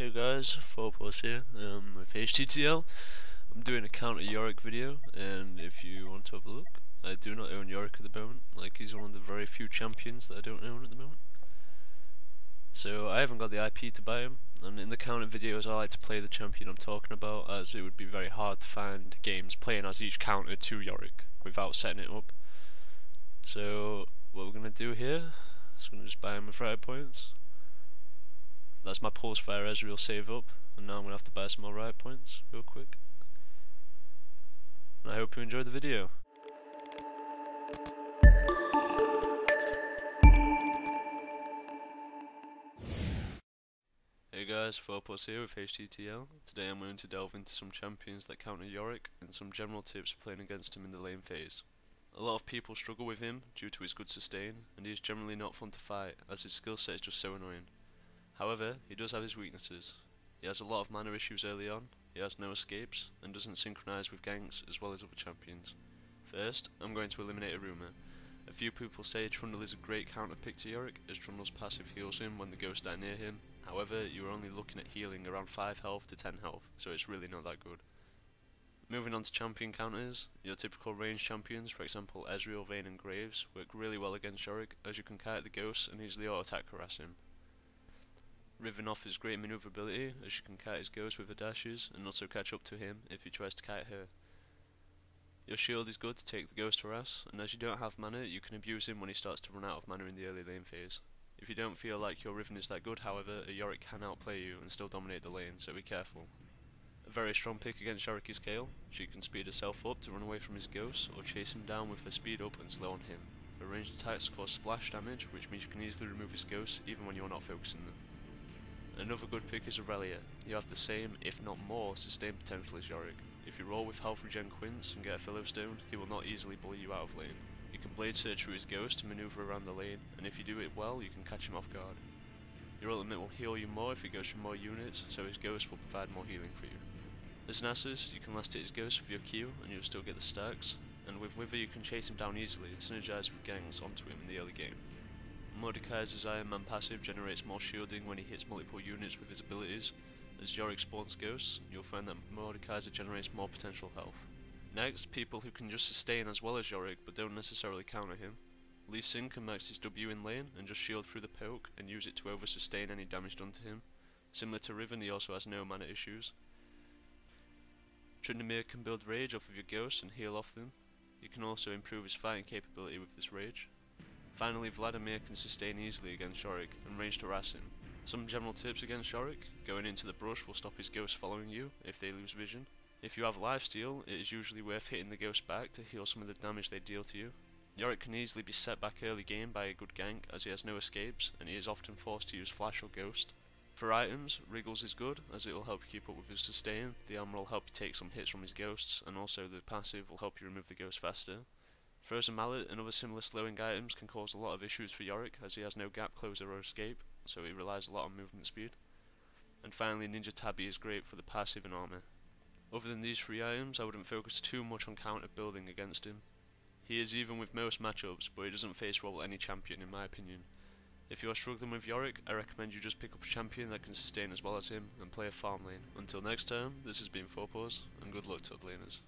Hey guys, 4+ here with HTTL. I'm doing a counter Yorick video, and if you want to have a look, I do not own Yorick at the moment. Like, he's one of the very few champions that I don't own at the moment. So I haven't got the IP to buy him, and in the counter videos I like to play the champion I'm talking about, as it would be very hard to find games playing as each counter to Yorick without setting it up. So what we're going to do here is going to just buy him with Riot points. That's my pulse fire Ezreal save up, and now I'm going to have to buy some more Riot points real quick. And I hope you enjoyed the video. Hey guys, 4+ here with HTTL. Today I'm going to delve into some champions that counter Yorick and some general tips for playing against him in the lane phase. A lot of people struggle with him due to his good sustain, and he is generally not fun to fight as his skill set is just so annoying. However, he does have his weaknesses. He has a lot of mana issues early on, he has no escapes, and doesn't synchronise with ganks as well as other champions. First, I'm going to eliminate a rumour. A few people say Trundle is a great counter pick to Yorick, as Trundle's passive heals him when the ghosts die near him. However, you are only looking at healing around 5 health to 10 health, so it's really not that good. Moving on to champion counters, your typical range champions, for example Ezreal, Vayne and Graves, work really well against Yorick, as you can kite the ghosts and easily auto-attack harass him. Riven offers great manoeuvrability, as you can kite his ghost with her dashes and also catch up to him if he tries to kite her. Your shield is good to take the ghost harass, and as you don't have mana, you can abuse him when he starts to run out of mana in the early lane phase. If you don't feel like your Riven is that good, however, a Yorick can outplay you and still dominate the lane, so be careful. A very strong pick against Yorick is Gale. She can speed herself up to run away from his ghost, or chase him down with her speed up and slow on him. Her ranged attacks cause splash damage, which means you can easily remove his ghost even when you are not focusing them. Another good pick is Aurelia. You have the same, if not more, sustain potential as Yorick. If you roll with health regen Quince and get a Philostone, he will not easily bully you out of lane. You can blade search through his ghost to manoeuvre around the lane, and if you do it well, you can catch him off guard. Your ultimate will heal you more if he goes for more units, so his ghost will provide more healing for you. As Nasus, you can last hit his ghost with your Q, and you'll still get the stacks, and with Wither you can chase him down easily and synergize with gangs onto him in the early game. Mordekaiser's Iron Man passive generates more shielding when he hits multiple units with his abilities. As Yorick spawns ghosts, you'll find that Mordekaiser generates more potential health. Next, people who can just sustain as well as Yorick but don't necessarily counter him. Lee Sin can max his W in lane and just shield through the poke and use it to over sustain any damage done to him. Similar to Riven, he also has no mana issues. Vladimir can build rage off of your ghosts and heal off them. You can also improve his fighting capability with this rage. Finally, Vladimir can sustain easily against Yorick and range to harass him. Some general tips against Yorick: going into the brush will stop his ghosts following you if they lose vision. If you have lifesteal, it is usually worth hitting the ghost back to heal some of the damage they deal to you. Yorick can easily be set back early game by a good gank, as he has no escapes and he is often forced to use flash or ghost. For items, Wriggles is good, as it will help you keep up with his sustain. The armor will help you take some hits from his ghosts, and also the passive will help you remove the ghost faster. Frozen Mallet and other similar slowing items can cause a lot of issues for Yorick, as he has no gap closer or escape, so he relies a lot on movement speed. And finally, Ninja Tabby is great for the passive and armor. Other than these 3 items, I wouldn't focus too much on counter building against him. He is even with most matchups, but he doesn't face roll any champion in my opinion. If you are struggling with Yorick, I recommend you just pick up a champion that can sustain as well as him and play a farm lane. Until next time, this has been 4+, and good luck top laners.